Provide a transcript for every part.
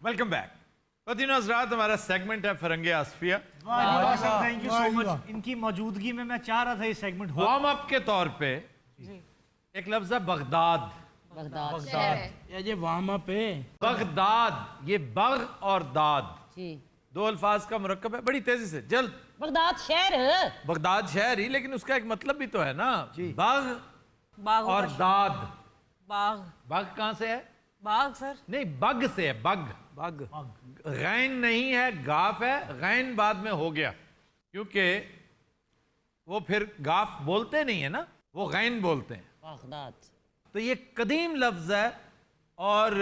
Welcome back. पतिनो हज़रात, हमारा segment है फरंगे आसफिया। Thank you so much. इनकी मौजूदगी में मैं चाह रहा था ये सेगमेंट हो। वार्म अप के तौर पे एक लफ्ज है बगदाद। ये वार्म अप है। बगदाद, ये बग और दाद जी। दो अल्फाज का मुरक्कब है। बड़ी तेजी से जल्द। बगदाद शहर। बगदाद शहर ही, लेकिन उसका एक मतलब भी तो है ना। बग बाग और दाद। बाग। बग कहाँ से है? बाग सर। नहीं, बग से है। बग बग गैन नहीं है, गाफ है। गैन बाद में हो गया क्योंकि वो फिर गाफ बोलते नहीं है ना, वो गैन बोलते हैं। बगदाद। तो ये कदीम लफ्ज है और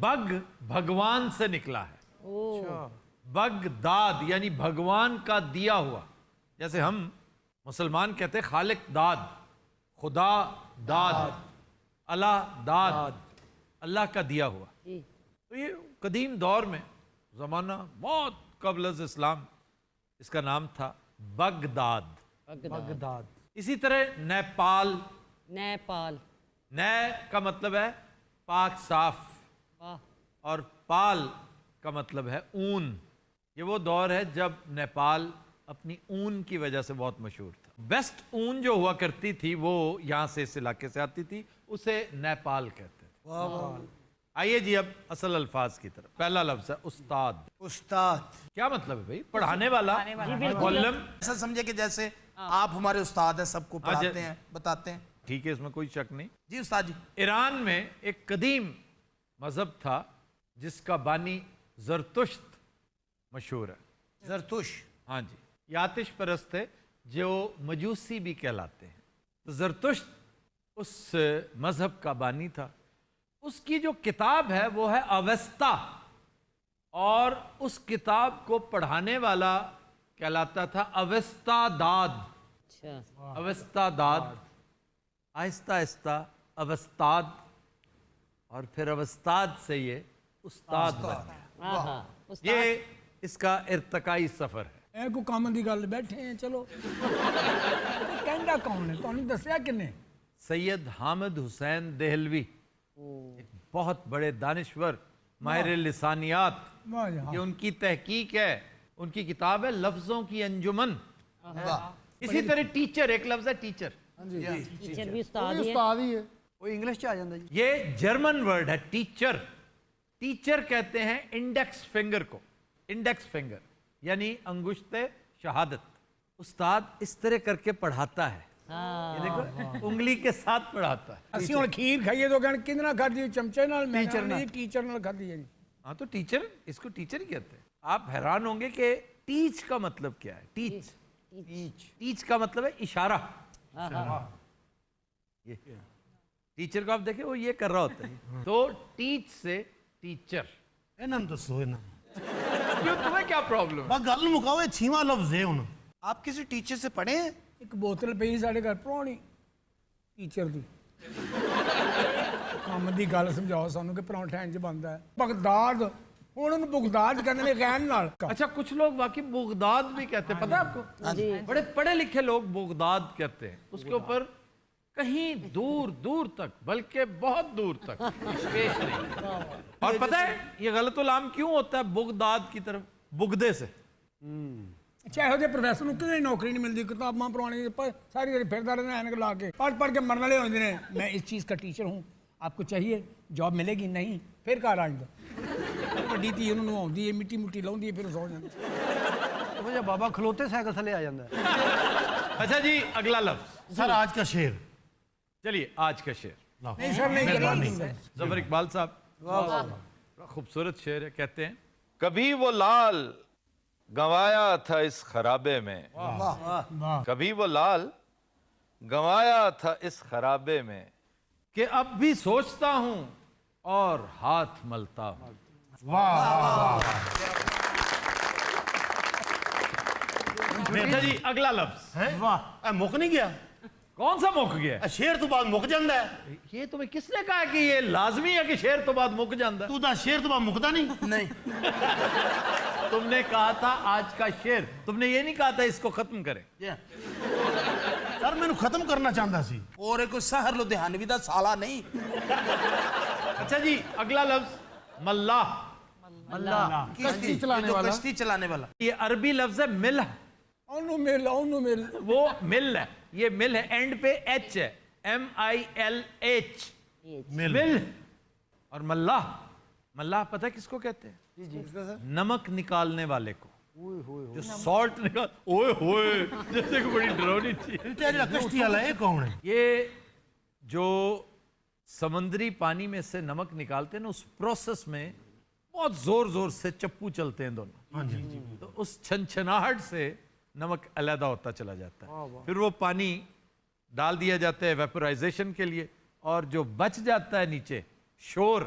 बग भगवान से निकला है। बगदाद यानी भगवान का दिया हुआ। जैसे हम मुसलमान कहते हैं खालिक दाद, खुदा दाद, अल्लाह दाद, अल्लाह का दिया हुआ। तो ये कदीम दौर में, ज़माना बहुत कबल इस्लाम, इसका नाम था बगदाद। बगदाद। इसी तरह नेपाल। नेपाल। नए का मतलब है पाक साफ वाह। और पाल का मतलब है ऊन। ये वो दौर है जब नेपाल अपनी ऊन की वजह से बहुत मशहूर था। बेस्ट ऊन जो हुआ करती थी वो यहाँ से, इस इलाके से आती थी, उसे नेपाल कहते थे। आइए जी अब असल अल्फाज की तरफ। पहला लफ्ज है उस्ताद। उस्ताद क्या मतलब है भाई? पढ़ाने वाला। मुअल्लिम। ऐसा समझे कि जैसे आप हमारे उस्ताद हैं, सबको पढ़ाते हैं, बताते हैं। ठीक है, इसमें कोई शक नहीं। जी उस्ताद जी। ईरान में एक कदीम मजहब था जिसका बानी जरतुश्त मशहूर है। जरतुश। हाँ जी, ये आतिश परस्त थे जो मजूसी भी कहलाते हैं। तो जरतुश्त उस मजहब का बानी था। उसकी जो किताब है वो है अवेस्ता, और उस किताब को पढ़ाने वाला कहलाता था अवेस्ता दाद। अच्छा। अवेस्ता दाद, आहिस्ता आहिस्ता अवस्ताद, और फिर अवस्ताद से ये उस्ताद बन गया। ये इसका इर्तकाई सफर है। को काम की गल बैठे हैं, चलो कहना कौन है? तुहानू दसिया किन्ने? सैयद हामिद हुसैन देहलवी, एक बहुत बड़े दानिश्वर, माहिर लिसानियात। ये उनकी तहकीक है, उनकी किताब है लफ्जों की अंजुमन। इसी तरह टीचर, एक लफ्ज है टीचर। टीचर भी उस्ताद ही है। वो इंग्लिश च आ जाता जी। ये जर्मन वर्ड है टीचर। टीचर कहते हैं इंडेक्स फिंगर को। इंडेक्स फिंगर यानी अंगुश्ते शहादत। उस्ताद इस तरह करके पढ़ाता है। ये देखो, उंगली के साथ पढ़ाता है। ਅਸੀਂ ਹੁਣ खीर खाइए तो कहना कितना खाधी? चमचे नाल। टीचर नाल खाधी है जी। हाँ, तो टीचर, इसको टीचर ही कहते हैं। आप हैरान होंगे कि टीच का मतलब क्या है। टीच, टीच का मतलब है इशारा। ये टीचर को आप देखें, वो ये कर रहा होता है। तो टीच से टीचर। इन्होंने दसो इन्हों क्यों, तुम्हें क्या प्रॉब्लम है? बस गल मुकाओ, ये 6वां लफ्ज है हुण। आप किसी टीचर से पढ़े हैं? एक बोतल पई साढ़े घर पुरानी टीचर दी। काम की गल समझाओ सानू कि पराठा इंज बनता है। बगदाद, हुण उन्हें बुगदाद कहते हैं गैन नाल। अच्छा, कुछ लोग वाकई बुगदाद भी कहते हैं, पता है आपको? बड़े पढ़े लिखे लोग बुगदाद कहते हैं। उसके ऊपर कहीं दूर दूर तक, बल्कि बहुत दूर तक पेश नहीं। और पता है ये गलतुल-आम क्यों होता है बुगदाद की तरफ? बुगदे से। अच्छा, ਇਹੋ ਜਿਹੇ ਪ੍ਰੋਫੈਸਰ ਨੂੰ ਕਿਤੇ ਨੌਕਰੀ ਨਹੀਂ ਮਿਲਦੀ। किताबां पुरानी सारी दिहाड़ी फिरदा रहना ऐनक ला के, पढ़ के मरने वाले होते हैं। मैं इस चीज़ का टीचर हूँ, आपको चाहिए? जॉब मिलेगी? नहीं। फिर घर आ जाता। ਵੱਡੀ ਧੀ ਉਹਨੂੰ ਨਵਾਉਂਦੀ ਹੈ, ਮਿੱਟੀ ਮੁੱਟੀ ਲਾਉਂਦੀ ਹੈ, ਫਿਰ ਸੌ ਜਾਂਦਾ। वो जो बाबा खलोते साइकिल थले आ जाता है। अच्छा जी, अगला लफ्ज। सर आज का शेर। चलिए आज का शेर। नहीं सर, नहीं। जफर इकबाल साहब, बड़ा खूबसूरत शेर है। कहते हैं, कभी वो लाल गंवाया था इस खराबे में, कभी वो लाल गंवाया था इस खराबे में, कि अब भी सोचता हूं और हाथ मलता हूं। बेटा जी, अगला लफ्ज। वाह, मुक नहीं गया? कौन सा मुक गया? शेर तो बाद मुक जाता है। ये तुम्हें किसने कहा कि ये लाजमी है कि शेर तो बाद मुक जाता है? तू दस, शेर तो बाद मुकता नहीं। नहीं। तुमने कहा था आज का शेर, तुमने ये नहीं कहा था इसको खत्म करें। सर मैंने खत्म करना चाहता सी। और कोई सहर लुधियानवी दा साला नहीं। अच्छा जी, अगला लफ्ज मल्लाह। अल्लाह कश्ती चलाने जो वाला कश्ती चलाने वाला। ये अरबी लफ्ज है मिल्ह, ओनु मिल वो मिल है, ये मिल है, एंड पे एच है, MILH, मिल। और मल्लाह, मल्लाह पता है किसको कहते हैं? नमक निकालने वाले को, जो सॉल्ट निकाल, ओए होए जैसे कि बड़ी डरावनी चीज। कश्ती वाला ये कौन है? ये जो समुद्री पानी में से नमक निकालते हैं ना, उस प्रोसेस में बहुत जोर जोर से चप्पू चलते हैं दोनों, तो उस छनछनाहट से नमक अलग होता चला जाता है। फिर वो पानी डाल दिया जाता है वेपोराइजेशन के लिए, और जो बच जाता है नीचे शोर,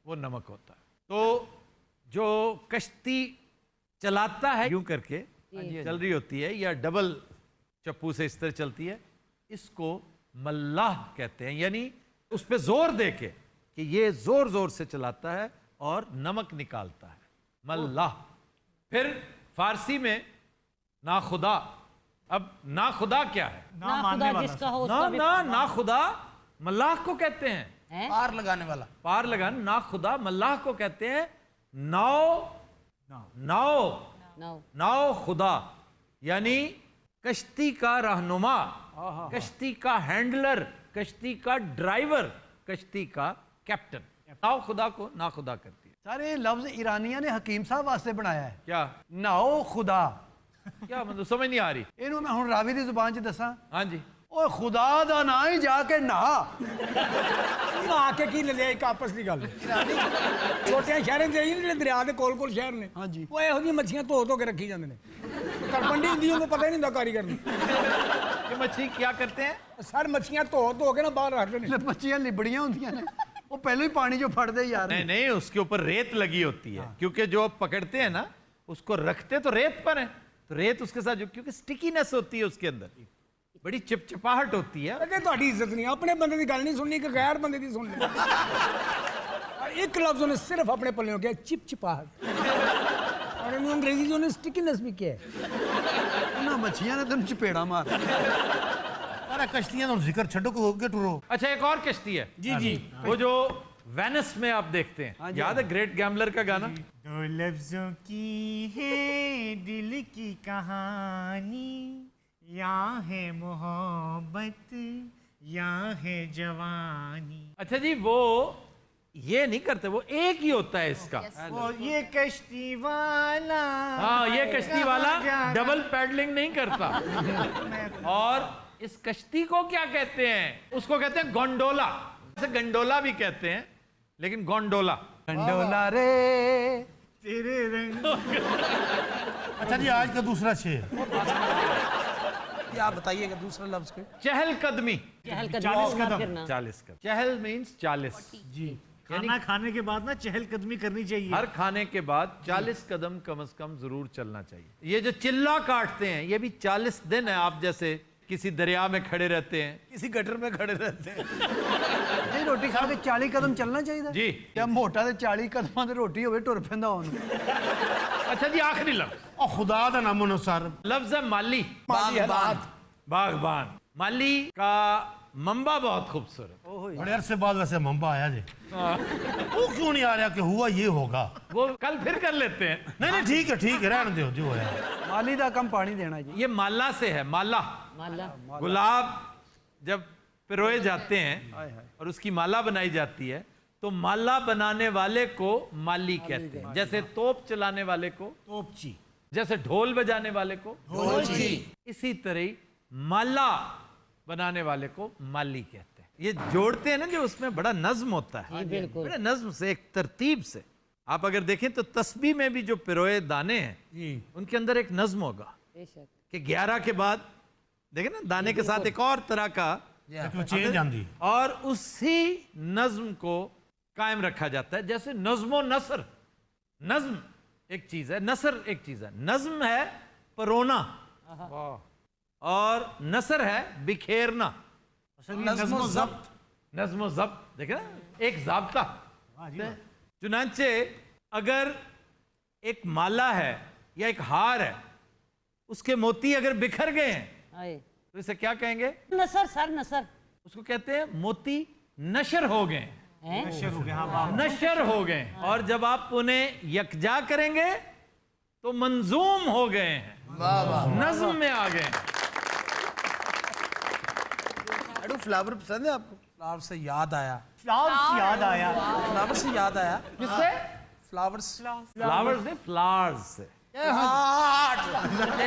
वो नमक होता है। तो जो कश्ती चलाता है यूं करके चल रही होती है, या डबल चप्पू से इस तरह चलती है, इसको मल्लाह कहते हैं। यानी उस पे जोर दे के कि ये जोर जोर से चलाता है और नमक निकालता है, मल्लाह। फिर फारसी में ना खुदा। अब ना खुदा क्या है? ना खुदा जिसका हो ना उसका भी ना ना खुदा मल्लाह को कहते हैं, है? पार लगाने वाला। पार लगाना। ना खुदा मल्लाह को कहते हैं। नाव, नाव, नाव, नाव खुदा, यानी कश्ती का रहनुमा, कश्ती का हैंडलर, कश्ती का ड्राइवर, कश्ती का कैप्टन। नाव खुदा को ना खुदा करती है। सारे लफ्ज ईरानिया ने हकीम साहब वास्ते बनाया है। क्या नाओ खुदा, क्या मतलब समझ नहीं आ रही? इन्हों मैं हुण रावी दी जुबान च दसा, हाँ जी, ओए खुदा दा ना ही जाके नहा। नहा के की ले एक आपस की गल छोटे शहरों से ਜਿਹੜੇ ਦਰਿਆ ਦੇ ਕੋਲ ਕੋਲ ਸ਼ਹਿਰ ਨੇ ਹਾਂਜੀ। ਉਹ ਇਹੋ ਜਿਹੀਆਂ ਮੱਛੀਆਂ ਧੋ ਧੋ ਕੇ ਰੱਖੀ ਜਾਂਦੇ ਨੇ, ਤਰਪੰਡੀ ਹੁੰਦੀ ਉਹਨੂੰ ਪਤਾ ਹੀ ਨਹੀਂ ਹੁੰਦਾ ਕਾਰੀਗਰ ਨੂੰ। ये मछली क्या करते हैं? ਸਰ ਮੱਛੀਆਂ ਧੋ ਧੋ ਕੇ ਨਾ ਬਾਹਰ ਰੱਖਦੇ ਨੇ। मच्छियां लिबड़ियां होंदियां ने, वो पहले ही पानी जो फड़ दे यार। नहीं नहीं, उसके ऊपर रेत लगी होती है, क्योंकि जो पकड़ते हैं ना, उसको रखते तो रेत पर है, तो रेत उसके साथ जो, क्योंकि स्टिकीनेस होती है उसके अंदर, बड़ी चिपचिपाहट होती है। ਅੱਗੇ ਤੁਹਾਡੀ ਇੱਜ਼ਤ ਨਹੀਂ, ਆਪਣੇ ਬੰਦੇ ਦੀ ਗੱਲ ਨਹੀਂ ਸੁਣਨੀ ਕਿ ਗੈਰ ਬੰਦੇ ਦੀ ਸੁਣ ਲਈ। और एक लफ्ज उन्हें सिर्फ अपने पल्ले किया, चिपचिपाहट, और इन्हें अंग्रेजी जो स्टिकीनेस भी किया है। ना मच्छियां ने तेन चपेड़ा मार। अरे कश्तियां तो जिक्र छड्डो को होके टुरो। अच्छा, एक और कश्ती है जी जी, वो जो वेनिस में आप देखते हैं, याद है ग्रेट गैम्बलर का गाना? दो लफ्जों की है दिल की कहानी, यहाँ है मोहब्बत, यहाँ है जवानी। अच्छा जी, वो ये नहीं करते, वो एक ही होता है इसका। वो ये कश्ती वाला, हाँ, ये कश्ती वाला डबल पैडलिंग नहीं करता। और इस कश्ती को क्या कहते हैं? उसको कहते हैं गोंडोला। जैसे गंडोला भी कहते हैं, लेकिन गोंडोला। गंडोला रे तेरे रंग। अच्छा जी, आज का दूसरा शेर ये आप बताइएगा दूसरा लफ्ज के। चहलकदमी। चहलकदमी फिरना। 40 कदम। चहल मीन्स 40 जी, खाना खाने के बाद ना चहलकदमी करनी चाहिए। हर खाने के बाद 40 कदम कम से कम जरूर चलना चाहिए। ये जो चिल्ला काटते हैं, ये भी 40 दिन है। आप जैसे किसी दरिया में खड़े रहते हैं, किसी गटर में खड़े रहते हैं। जी रोटी खा के 40 कदम चलना चाहिए जी। क्या मोटा ते 40 कदमां ते रोटी होवे टुर पैंदा हुन। अच्छा जी, आखिरी लफ्ज, और खुदा दा नामो अनुसार लफ्ज है माली, बागबान। बागबान। माली का मंबा बहुत खूबसूरत। बड़े अरसे बाद वैसे मंबा आया जी, वो क्यों नहीं आ रहा कि हुआ ये होगा? वो कल फिर कर लेते हैं। नहीं नहीं, ठीक है रहने दो जो है। माली दा कम पानी देना जी। ये माला से है, माला। माला, गुलाब जब पिरोए जाते हैं और उसकी माला बनाई जाती है, तो माला बनाने वाले को माली कहते हैं। जैसे तोप चलाने वाले को तोपची, जैसे ढोल बजाने वाले को ढोलची। इसी तरह माला बनाने वाले को माली कहते हैं। ये जोड़ते हैं ना, जो उसमें बड़ा नज्म होता है, जी बिल्कुल। बड़े नज्म से, एक तरतीब से। आप अगर देखें तो तस्बीह में भी जो पिरोए दाने हैं, उनके अंदर एक नज्म होगा बेशक। कि 11 के बाद देखें ना, दाने के साथ एक और तरह का, चेंज आंदी। और उसी नज्म को कायम रखा जाता है। जैसे नज्मो नसर, नज्म एक चीज है, नसर एक चीज है। नज्म है परोना, और नसर है बिखेरना। नज़्म ज़ब्त। नज्म ज़ब्त, देखे ना, एक जाब्ता। चुनांचे अगर एक माला है या एक हार है, उसके मोती अगर बिखर गए हैं, आए तो इसे क्या कहेंगे? नसर, सर नसर उसको कहते हैं मोती नशर हो गए हैं। नशर हो गया, हाँ, वाह। नशर हो गए। और जब आप उन्हें यकजा करेंगे तो मंजूम हो गए हैं, नज्म में आ गए। अरे फ्लावर पसंद है आपको? फ्लावर से याद आया, फ्लावर्स याद आया। फ्लावर से याद आया। किससे? फ्लावर्स फ्लावर्स से, फ्लावर्स से।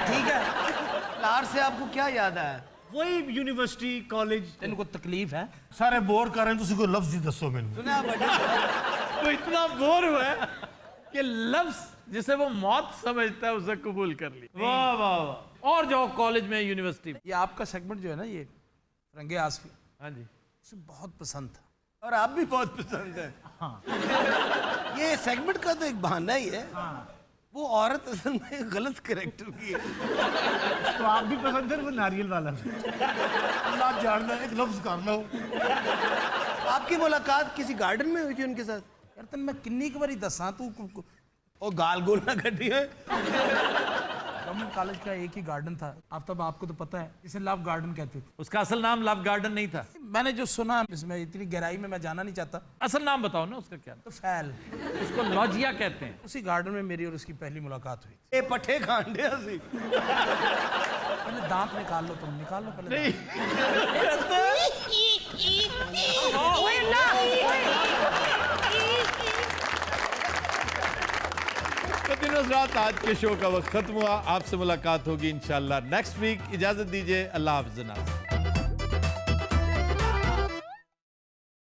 ठीक है। फ्लावर से आपको क्या याद आया? वही यूनिवर्सिटी कॉलेज। इनको तकलीफ है। सारे बोर कर रहे हैं, तुसी कोई लफ्ज ही दसो मैनू। सुना बड़े वो इतना बोर हुआ है कि लफ्ज जिसे वो मौत समझता है उसे कबूल कर ली। वाह वाह वाह। और जाओ कॉलेज में, यूनिवर्सिटी में। ये आपका सेगमेंट जो है ना, ये रंगे आसफी, हाँ जी, उसे बहुत पसंद था। और आप भी बहुत पसंद है। ये सेगमेंट का तो एक बहाना ही है। वो औरत असल में गलत कैरेक्टर की है। तो आप भी पसंद है वो नारियल वाला। अल्लाह जानना, एक लफ्ज कर लो। आपकी मुलाकात किसी गार्डन में हुई थी उनके साथ? यार तन मैं किन्नी की बारी दसा तू ओ गाल गोल ना कटी है। गवर्नमेंट कॉलेज का एक ही गार्डन था, आफ्ताब आपको तो पता है, इसे लव गार्डन कहते थे। उसका असल नाम लव गार्डन नहीं था। मैंने जो सुना, इसमें इतनी गहराई में मैं जाना नहीं चाहता। असल नाम बताओ ना उसका क्या। तो फैल, उसको लॉजिया कहते हैं। उसी गार्डन में मेरी और उसकी पहली मुलाकात हुई। ये पट्ठे खांडे हसी। पहले दांत निकाल लो, तुम निकाल लो पहले। रात आज के शो का वक्त खत्म हुआ। आपसे मुलाकात होगी इंशाल्लाह नेक्स्ट वीक। इजाजत दीजिए, अल्लाह हाफ़िज़।